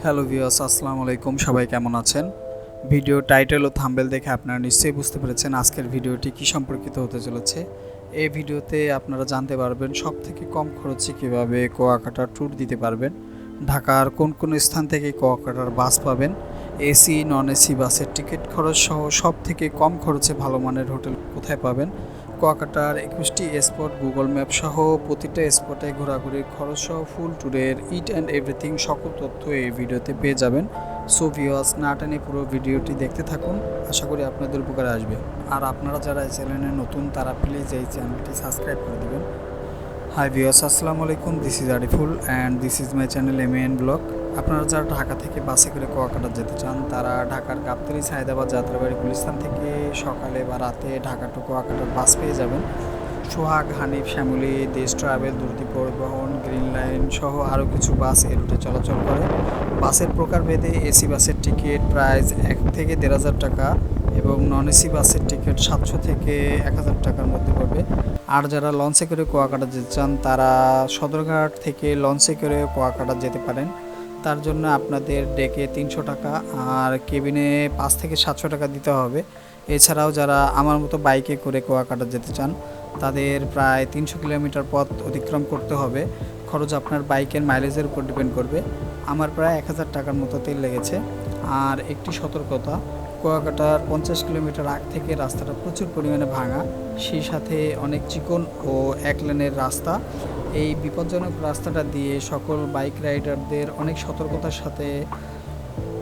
Hello viewers, আসসালামু আলাইকুম। সবাই কেমন আছেন? ভিডিও টাইটেল ও থাম্বনেল দেখে আপনারা নিশ্চয়ই বুঝতে পেরেছেন আজকের ভিডিওটি কী সম্পর্কিত হতে চলেছে। এই ভিডিওতে আপনারা জানতে পারবেন সবথেকে কম খরচে কীভাবে কুয়াকাটার ট্যুর দিতে পারবেন, ঢাকার কোন কোন স্থান থেকে কুয়াকাটার বাস পাবেন, এসি নন এসি বাসের টিকিট খরচ সহ সবথেকে কম খরচে ভালো মানের হোটেল কোথায় পাবেন, কুয়াকাটার 21টি স্পট গুগল ম্যাপ সহ প্রতিটা স্পটে ঘোরাঘুরির খরচ সহ ফুল ট্যুরের ইট অ্যান্ড এভরিথিং সকল তথ্য এই ভিডিওতে পেয়ে যাবেন। সো ভিউয়ার্স, না টেনে পুরো ভিডিওটি দেখতে থাকুন, আশা করি আপনাদের উপকারে আসবে। আর আপনারা যারা এই চ্যানেলে নতুন তারা প্লিজ এই চ্যানেলটি সাবস্ক্রাইব করে দেবেন। হাই ভিউয়ার্স, আসসালামু আলাইকুম। This is Ariful and this is my channel MN blog. আপনারা যারা ঢাকা থেকে বাসে করে কুয়াকাটা যেতে চান তারা ঢাকার গাবতলী, সায়দাবাদ, যাত্রাবাড়ি, গুলিস্তান থেকে সকালে বা রাতে ঢাকা টু কুয়াকাটার বাস পেয়ে যাবেন। সোহাগ, হানিফ, শ্যামলী, দেশ ট্রাভেল, দ্রুতি পরিবহন, গ্রিন লাইন সহ আরও কিছু বাস এই রুটে চলাচল করে। বাসের প্রকারভেদে এসি বাসের টিকিট প্রাইস 1 থেকে 1,500 টাকা এবং নন এসি বাসের টিকিট 700 থেকে 1,000 টাকার মধ্যে পড়বে। আর যারা লঞ্চে করে কুয়াকাটা যেতে চান তারা সদরঘাট থেকে লঞ্চে করে কুয়াকাটা যেতে পারেন। তার জন্য আপনাদের ডেকে 300 টাকা আর কেবিনে 5 থেকে 700 টাকা দিতে হবে। এছাড়াও যারা আমার মতো বাইকে করে কুয়াকাটা যেতে চান তাদের প্রায় 300 কিলোমিটার পথ অতিক্রম করতে হবে। খরচ আপনার বাইকের মাইলেজের উপর ডিপেন্ড করবে। আমার প্রায় 1,000 টাকার মতো তেল লেগেছে। আর একটি সতর্কতা, কুয়াকাটার 50 কিলোমিটার আগ থেকে রাস্তাটা প্রচুর পরিমাণে ভাঙা, সেই সাথে অনেক চিকন ও এক লেনের রাস্তা। এই বিপজ্জনক রাস্তাটা দিয়ে সকল বাইক রাইডারদের অনেক সতর্কতার সাথে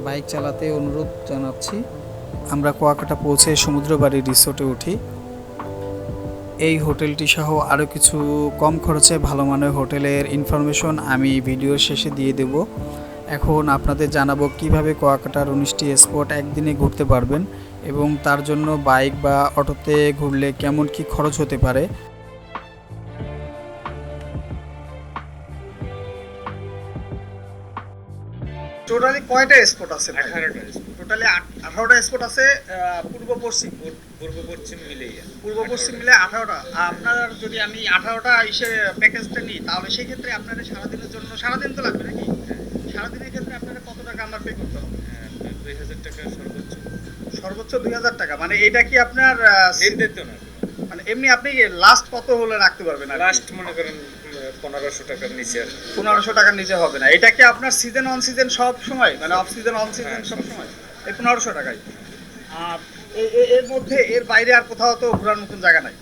বাইক চালাতে অনুরোধ জানাচ্ছি। আমরা কুয়াকাটা পৌঁছে সমুদ্রবাড়ি রিসোর্টে উঠি। এই হোটেলটি সহ আরও কিছু কম খরচে ভালো মানের হোটেলের ইনফরমেশন আমি ভিডিওর শেষে দিয়ে দেব। এখন আপনাদের জানাবো কিভাবে কুয়াকাটার 19টি স্পট একদিনে ঘুরতে পারবেন এবং তার জন্য বাইক বা অটোতে ঘুরলে কেমন কি খরচ হতে পারে। টোটালি কয়টা স্পট আছে? 18টা স্পট। টোটালি 18টা স্পট আছে। পূর্ব পশ্চিম পূর্ব পশ্চিম মিলেই পূর্ব পশ্চিম মিলে 18টা। আপনার যদি আমি 18টা ইসে প্যাকেজটা নিই তাহলে সেই ক্ষেত্রে আপনাদের সারাদিনের জন্য, সারাদিন তো লাগবে নাকি? সারাদিনের ক্ষেত্রে আপনাদের কত টাকা আমার পে করতে হবে? 2,000 টাকা সর্বোচ্চ। সর্বোচ্চ 2,000 টাকা। মানে এটা কি আপনার নির্ধারিত না, মানে এমনি আপনি লাস্ট কত হলে রাখতে পারবেন? লাস্ট মনে করেন 1500 টাকার নিচে আর 1500 টাকার নিচে হবে না। এটা কি আপনার সিজন অন সিজন সব সময়, মানে অফ সিজন অন সিজন সব সময় এই 1500 টাকাই? আর এর মধ্যে এর বাইরে আর কোথাও তো ঘোরার মতন জায়গা নাই?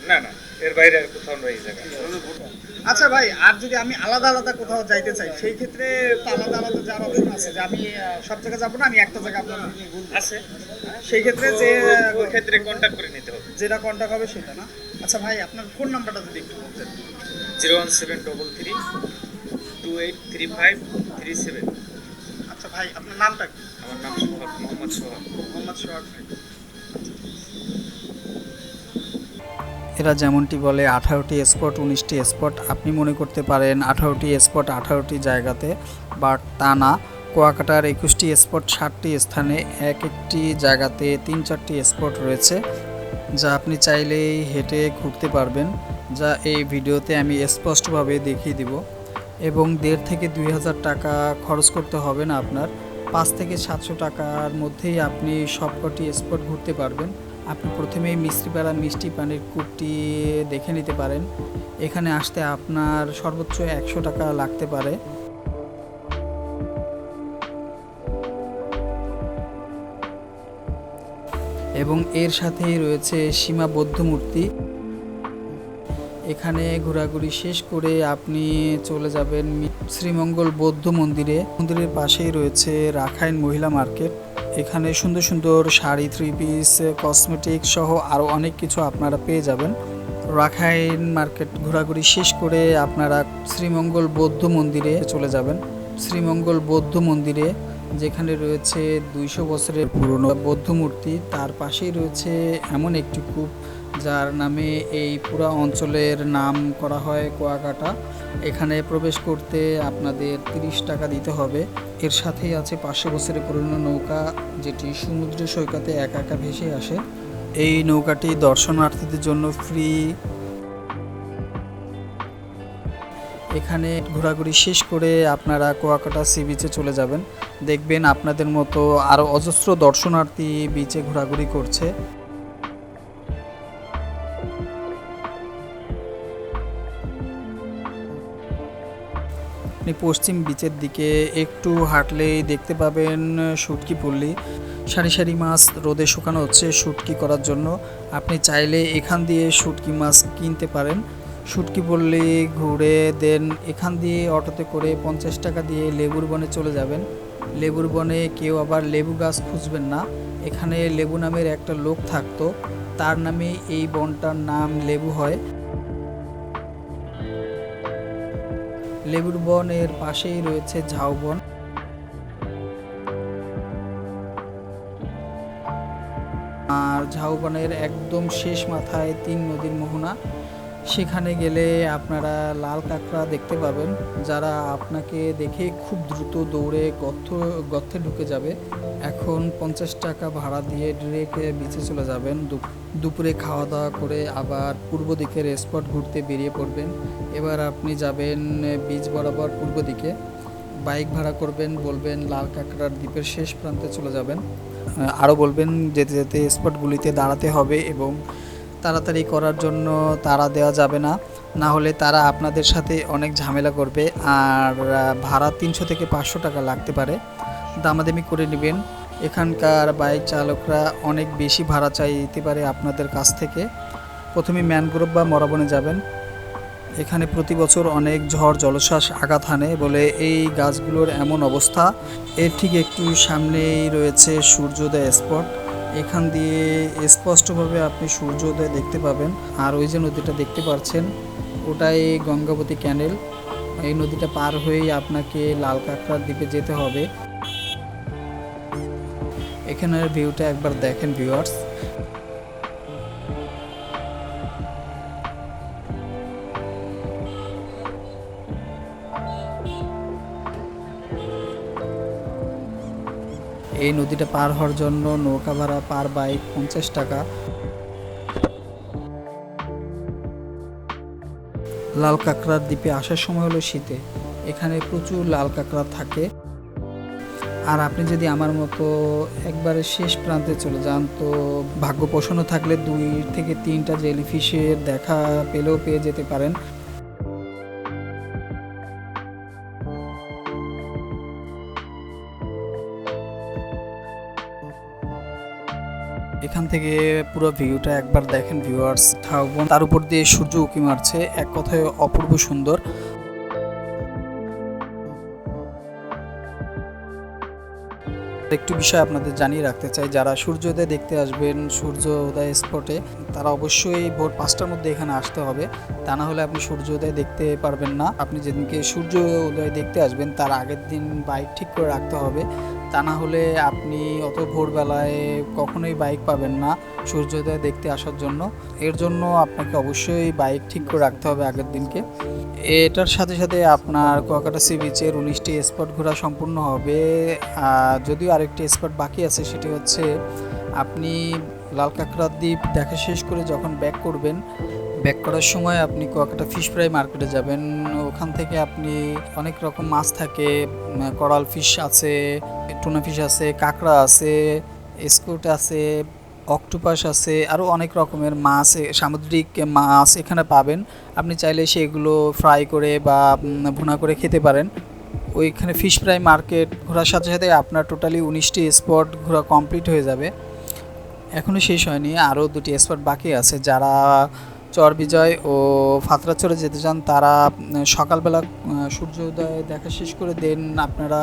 না না, এর বাইরে আর কোথাও নয় এই জায়গা। আচ্ছা ভাই, আর যদি আমি আলাদা আলাদা কোথাও যাইতে চাই সেই ক্ষেত্রে তো আলাদা আলাদা যার অপশন আছে, যে আমি সব জায়গায় যাবো না, আমি একটা জায়গা আপনার আছে, সেই ক্ষেত্রে যে ওই ক্ষেত্রে কন্ট্যাক্ট করে নিতে হবে। যেটা কন্টাক্ট হবে সেটা না? আচ্ছা ভাই, আপনার ফোন নাম্বারটা যদি একটু বলতেন। 01733 283537। আচ্ছা ভাই, আপনার নামটা কি? আমার নাম সোহাগ, মোহাম্মদ সোহাগ। মোহাম্মদ সোহাগ ভাই। এরা যেমনটি বলে 18টি স্পট 19টি স্পট, আপনি মনে করতে পারেন 18টি স্পট 18টি জায়গাতে, বাট তা না। কুয়াকাটার 21টি স্পট 60টি স্থানে এক একটি জায়গাতে 3-4টি স্পট রয়েছে যা আপনি চাইলেই হেঁটে ঘুরতে পারবেন, যা এই ভিডিওতে আমি স্পষ্টভাবে দেখিয়ে দিব। এবং 1,500 থেকে 2,000 টাকা খরচ করতে হবে না আপনার। 5 থেকে 700 টাকার মধ্যেই আপনি সবকটি স্পট ঘুরতে পারবেন। আপনি প্রথমেই মিস্ত্রিপাড়া মিষ্টি পানির কূপটি দেখে নিতে পারেন। এখানে আসতে আপনার সর্বোচ্চ 100 টাকা লাগতে পারে। এবং এর সাথেই রয়েছে সীমা বৌদ্ধ মূর্তি। এখানে ঘোরাঘুরি শেষ করে আপনি চলে যাবেন শ্রীমঙ্গল বৌদ্ধ মন্দিরে। মন্দিরের পাশেই রয়েছে রাখাইন মহিলা মার্কেট। এখানে সুন্দর সুন্দর শাড়ি, 3 পিস, কসমেটিক সহ আরও অনেক কিছু আপনারা পেয়ে যাবেন। রাখাইন মার্কেট ঘোরাঘুরি শেষ করে আপনারা শ্রীমঙ্গল বৌদ্ধ মন্দিরে চলে যাবেন। শ্রীমঙ্গল বৌদ্ধ মন্দিরে যেখানে রয়েছে 200 বছরের পুরনো বৌদ্ধ মূর্তি, তার পাশেই রয়েছে এমন একটি কূপ যার নামে এই পুরো অঞ্চলের নাম করা হয় কুয়াকাটা। এখানে প্রবেশ করতে আপনাদের 30 টাকা দিতে হবে। এর সাথেই আছে 500 বছরের পুরনো নৌকা, যেটি সমুদ্র সৈকতে একা একা ভেসে আসে। এই নৌকাটি দর্শনার্থীদের জন্য ফ্রি। এখানে ঘোরাঘুরি শেষ করে আপনারা কুয়াকাটা সি বিচে চলে যাবেন। দেখবেন আপনাদের মতো আরও অজস্র দর্শনার্থী বিচে ঘোরাঘুরি করছে। আপনি পশ্চিম বিচের দিকে একটু হাঁটলেই দেখতে পাবেন শুটকি পল্লী। সারি সারি মাছ রোদে শুকানো হচ্ছে শুটকি করার জন্য। আপনি চাইলে এখান দিয়ে শুটকি মাছ কিনতে পারেন। শুটকি পল্লী ঘুরে দেন এখান দিয়ে অটোতে করে 50 টাকা দিয়ে লেবুর বনে চলে যাবেন। লেবুর বনে কেউ আবার লেবু গাছ খুঁজবেন না, এখানে লেবু নামের একটা লোক থাকতো, তার নামে এই বনটার নাম লেবু হয়। লেবুর বনের পাশেই রয়েছে ঝাউবন। আর ঝাউবনের একদম শেষ মাথায় 3 নদীর মোহনা। সেখানে গেলে আপনারা লাল কাঁকড়া দেখতে পাবেন, যারা আপনাকে দেখে খুব দ্রুত দৌড়ে গর্তে ঢুকে যাবে। এখন 50 টাকা ভাড়া দিয়ে ডিরেক্ট বিচে চলে যাবেন। দুপুরে খাওয়া দাওয়া করে আবার পূর্ব দিকের স্পট ঘুরতে বেরিয়ে পড়বেন। এবার আপনি যাবেন বিচ বরাবর পূর্ব দিকে। বাইক ভাড়া করবেন, বলবেন লাল কাঁকড়ার দ্বীপের শেষ প্রান্তে চলে যাবেন। আরও বলবেন যেতে যেতে স্পটগুলিতে দাঁড়াতে হবে এবং তাড়াতাড়ি করার জন্য তাড়া দেওয়া যাবে না, না হলে তারা আপনাদের সাথে অনেক ঝামেলা করবে। আর ভাড়া 300 থেকে 500 টাকা লাগতে পারে, দামাদামি করে নেবেন। এখানকার বাইক চালকরা অনেক বেশি ভাড়া চাইতে পারে আপনাদের কাছ থেকে। প্রথমে ম্যানগ্রোভ বা মরাবনে যাবেন। এখানে প্রতি বছর অনেক ঝড় জলোচ্ছ্বাস আঘাত হানে বলে এই গাছগুলোর এমন অবস্থা। এর ঠিক একটু সামনেই রয়েছে সূর্যোদয় স্পট। এখান দিয়ে স্পষ্টভাবে আপনি সূর্যোদয় দেখতে পাবেন। আর ওই যে নদীটা দেখতে পাচ্ছেন, ওটাই গঙ্গাবতী ক্যানেল। এই নদীটা পার হয়েই আপনাকে লাল কাঁকড়ার দ্বীপে যেতে হবে। এখানের ভিউটা একবার দেখেন ভিউয়ার্স। এই নদীটা পার হওয়ার জন্য নৌকা ভাড়া পার বাইক 50 টাকা। লাল কাঁকড়ার দ্বীপে আসার সময় হলো শীতে, এখানে প্রচুর লাল কাঁকড়া থাকে। আর আপনি যদি আমার মতো একবারে শেষ প্রান্তে চলে যান, তো ভাগ্য প্রসন্ন থাকলে 2 থেকে 3টা জেলিফিশের দেখা পেলেও পেয়ে যেতে পারেন। এখান থেকে পুরো ভিউটা একবার দেখেন ভিউয়ার্স। ঝাউবন, তার উপর দিয়ে সূর্য উঁকি মারছে, এক কথায় অপূর্ব সুন্দর। একটু বিষয় আপনাদের জানিয়ে রাখতে চাই, যারা সূর্যোদয় দেখতে আসবেন সূর্যোদয় স্পটে, তারা অবশ্যই ভোর 5টার মধ্যে এখানে আসতে হবে, তা না হলে আপনি সূর্যোদয় দেখতে পারবেন না। আপনি যেদিনকে সূর্যোদয় দেখতে আসবেন তার আগের দিন বাইক ঠিক করে রাখতে হবে, তা না হলে আপনি অত ভোরবেলায় কখনোই বাইক পাবেন না সূর্যোদয় দেখতে আসার জন্য। এর জন্য আপনাকে অবশ্যই বাইক ঠিক করে রাখতে হবে আগের দিনকে। এটার সাথে সাথে আপনার কুয়াকাটা সি বিচের 19টি স্পট ঘোরা সম্পূর্ণ হবে। যদিও আরেকটি স্পট বাকি আছে, সেটি হচ্ছে আপনি লাল কাঁকড়ার দ্বীপ দেখা শেষ করে যখন ব্যাক করবেন, ব্যাক করার সময় আপনি কুয়াকাটা ফিশ ফ্রাই মার্কেটে যাবেন। ওখান থেকে আপনি অনেক রকম মাছ থাকে, করাল ফিশ আছে, টুনা ফিশ আছে, কাঁকড়া আছে, স্কুট আছে, অক্টোপাস আছে, আরও অনেক রকমের মাছ, সামুদ্রিক মাছ এখানে পাবেন। আপনি চাইলে সেগুলো ফ্রাই করে বা ভুনা করে খেতে পারেন। ওইখানে ফিশ ফ্রাই মার্কেট ঘোরার সাথে সাথে আপনার টোটালি 19টি স্পট ঘোরা কমপ্লিট হয়ে যাবে। এখনও শেষ হয়নি, আরও 2টি স্পট বাকি আছে। যারা চরবিজয় ও ফাতরাচরে যেতে চান তারা সকালবেলা সূর্যোদয় দেখা শেষ করে দেন আপনারা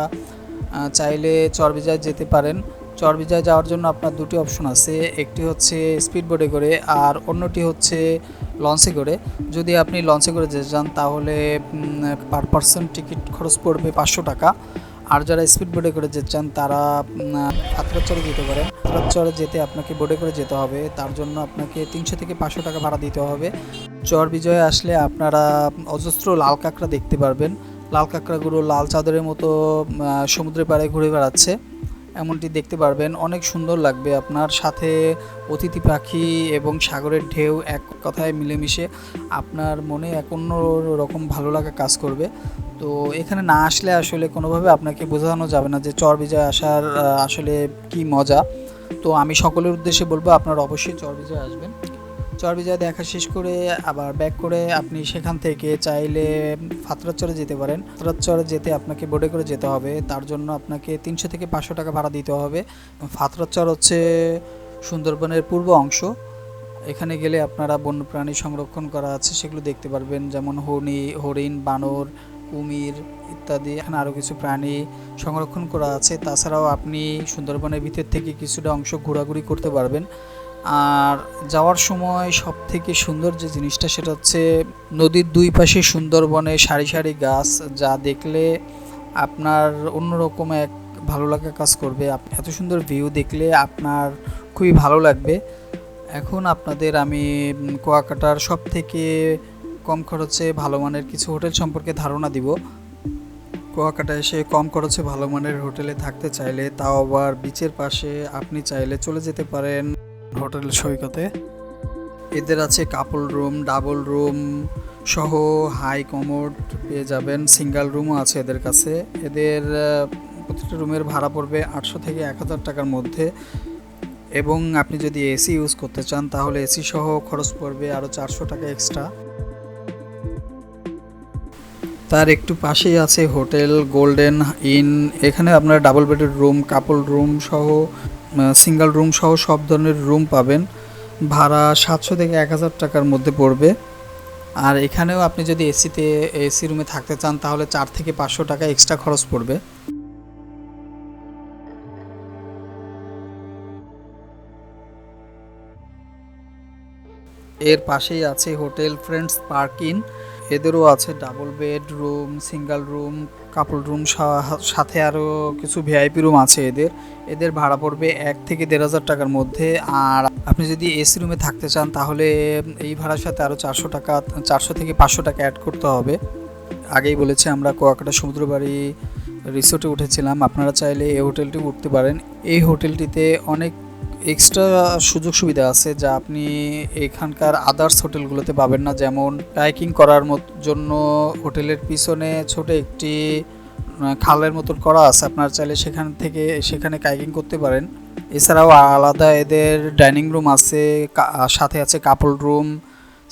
চাইলে চরবিজয় যেতে পারেন। চরবিজয় যাওয়ার জন্য আপনার 2টি অপশন আছে, একটি হচ্ছে স্পিড বোটে করে আর অন্যটি হচ্ছে লঞ্চে করে। যদি আপনি লঞ্চে করে যেতে চান তাহলে পার পারসন টিকিট খরচ পড়বে 500 টাকা। আর যারা স্পিড বোটে করে যেতে চান তারা ফাতরাচরে যেতে পারেন। ফাতরাচরে যেতে আপনাকে বোটে করে যেতে হবে, তার জন্য আপনাকে 300 থেকে 500 টাকা ভাড়া দিতে হবে। চরবিজয়ে আসলে আপনারা অজস্র লাল কাঁকড়া দেখতে পারবেন। লাল কাঁকড়াগুলো লাল চাদরের মতো সমুদ্রের পাড়ে ঘুরে বেড়াচ্ছে। এমনটি দেখতে পারবেন। অনেক সুন্দর লাগবে আপনার সাথে অতিথি পাখি এবং সাগরের ঢেউ এক কথায় মিলেমিশে আপনার মনে এক অন্য রকম ভালো লাগা কাজ করবে। তো এখানে না আসলে আসলে কোনোভাবে আপনাকে বোঝানো যাবে না যে চরবিজয় আসার আসলে কি মজা। তো আমি সকলের উদ্দেশ্যে বলবো আপনারা অবশ্যই চরবিজয় আসবেন। চরবিজয় দেখা শেষ করে আবার ব্যাক করে আপনি সেখান থেকে চাইলে ফাতরাচরে যেতে পারেন। ফাতরাচরে যেতে আপনাকে বোটে করে যেতে হবে, তার জন্য আপনাকে 300 থেকে 500 টাকা ভাড়া দিতে হবে। ফাতরাচর হচ্ছে সুন্দরবনের পূর্ব অংশ। এখানে গেলে আপনারা বন্যপ্রাণী সংরক্ষণ করা আছে সেগুলো দেখতে পারবেন, যেমন হরিণ, বানর, কুমির ইত্যাদি। এখানে আরও কিছু প্রাণী সংরক্ষণ করা আছে। তাছাড়াও আপনি সুন্দরবনের ভিতর থেকে কিছুটা অংশ ঘোরাঘুরি করতে পারবেন। আর যাওয়ার সময় সব থেকে সুন্দর যে জিনিসটা সেটা হচ্ছে নদীর দুই পাশে সুন্দরবনে সারি সারি গাছ, যা দেখলে আপনার অন্যরকম এক ভালো লাগা কাজ করবে। এত সুন্দর ভিউ দেখলে আপনার খুবই ভালো লাগবে। এখন আপনাদের আমি কুয়াকাটার সব থেকে কম খরচে ভালো মানের কিছু হোটেল সম্পর্কে ধারণা দিব। কুয়াকাটা এসে কম খরচে ভালো মানের হোটেলে থাকতে চাইলে, তাও আবার বিচের পাশে, আপনি চাইলে চলে যেতে পারেন হোটেল সৈকতে। এদের আছে কাপল রুম, ডাবল রুম সহ হাই কমোড পেয়ে যাবেন, সিঙ্গেল রুমও আছে এদের কাছে। এদের প্রতিটা রুমের ভাড়া পড়বে 800 থেকে 1000 টাকার মধ্যে, এবং আপনি যদি এসি ইউজ করতে চান তাহলে এসি সহ খরচ পড়বে আরও 400 টাকা এক্সট্রা। তার একটু পাশেই আছে হোটেল গোল্ডেন ইন। এখানে আপনারা ডাবল বেডের রুম, কাপল রুম সহ সিঙ্গেল রুম সহ সব ধরনের রুম পাবেন। ভাড়া 700 থেকে 1000 টাকার মধ্যে পড়বে। আর এখানেও আপনি যদি এসি রুমে থাকতে চান তাহলে 4 থেকে 500 টাকা এক্সট্রা খরচ পড়বে। এর পাশেই আছে হোটেল ফ্রেন্ডস পার্ক ইন। এদেরও আছে double bed room, single room, কাপল রুম, সাথে আরও কিছু ভিআইপি রুম আছে। এদের ভাড়া পড়বে 1 থেকে 1500 টাকার মধ্যে। আর আপনি যদি এসি রুমে থাকতে চান তাহলে এই ভাড়ার সাথে আরও 400 থেকে 500 টাকা অ্যাড করতে হবে। আগেই বলেছি আমরা কুয়াকাটা সমুদ্রবাড়ি রিসোর্টে উঠেছিলাম, আপনারা চাইলে এই হোটেলটি উঠতে পারেন। এই হোটেলটিতে অনেক এক্সট্রা সুযোগ সুবিধা আছে যা আপনি এখানকার আদার্স হোটেলগুলোতে পাবেন না। যেমন কায়াকিং করার জন্য হোটেলের পিছনে ছোট একটি খালের মতন করা আছে, আপনারা চাইলে সেখানে কায়াকিং করতে পারেন। এছাড়াও আলাদা এদের ডাইনিং রুম আছে, সাথে আছে কাপল room,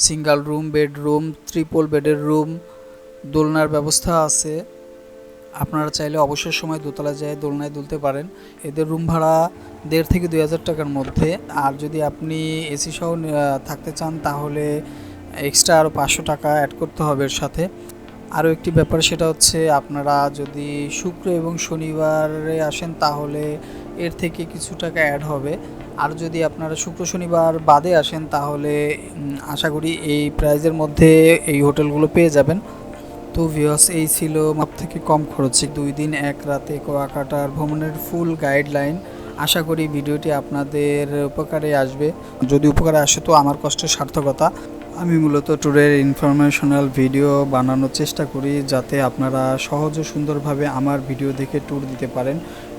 single room, bedroom, triple বেডের রুম, দোলনার ব্যবস্থা আছে। আপনারা চাইলে অবসর সময় দোতলা যায় দোলনায় দুলতে পারেন। এদের রুম ভাড়া 1500 থেকে 2000 টাকার মধ্যে। আর যদি আপনি এসি সহ থাকতে চান তাহলে এক্সট্রা আরও 500 টাকা অ্যাড করতে হবে এর সাথে। আরও একটি ব্যাপার, সেটা হচ্ছে আপনারা যদি শুক্র এবং শনিবারে আসেন তাহলে এর থেকে কিছু টাকা অ্যাড হবে। আর যদি আপনারা শুক্র শনিবার বাদে আসেন তাহলে আশা করি এই প্রাইজের মধ্যে এই হোটেলগুলো পেয়ে যাবেন। তো ভিউয়ার্স, এই ছিল সব থেকে কম খরচে 2 দিন 1 রাতে কুয়াকাটার ভ্রমণের ফুল গাইডলাইন। আশা করি ভিডিওটি আপনাদের উপকারে আসবে। যদি উপকারে আসে তো আমার কষ্টের সার্থকতা। আমি মূলত ট্যুরের ইনফরমেশনাল ভিডিও বানানোর চেষ্টা করি যাতে আপনারা সহজ ও সুন্দরভাবে আমার ভিডিও দেখে ট্যুর দিতে পারেন।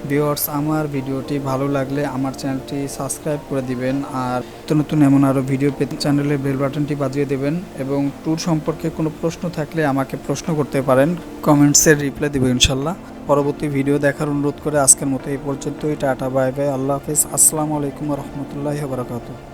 ভিউয়ার্স, আমার ভিডিওটি ভালো লাগলে আমার চ্যানেলটি সাবস্ক্রাইব করে দিবেন, আর নতুন এমন আরও ভিডিও পেতে চ্যানেলের বেল বাটনটি বাজিয়ে দেবেন। এবং ট্যুর সম্পর্কে কোনো প্রশ্ন থাকলে আমাকে প্রশ্ন করতে পারেন, কমেন্টসের রিপ্লাই দেবো ইনশাল্লাহ। পরবর্তী ভিডিও দেখার অনুরোধ করে আজকের মতো এই পর্যন্তই। টাটা, বাই বাই, আল্লাহ হাফেজ, আসসালামু আলাইকুম রহমতুল্লাহি ওয়া বারাকাতুহু।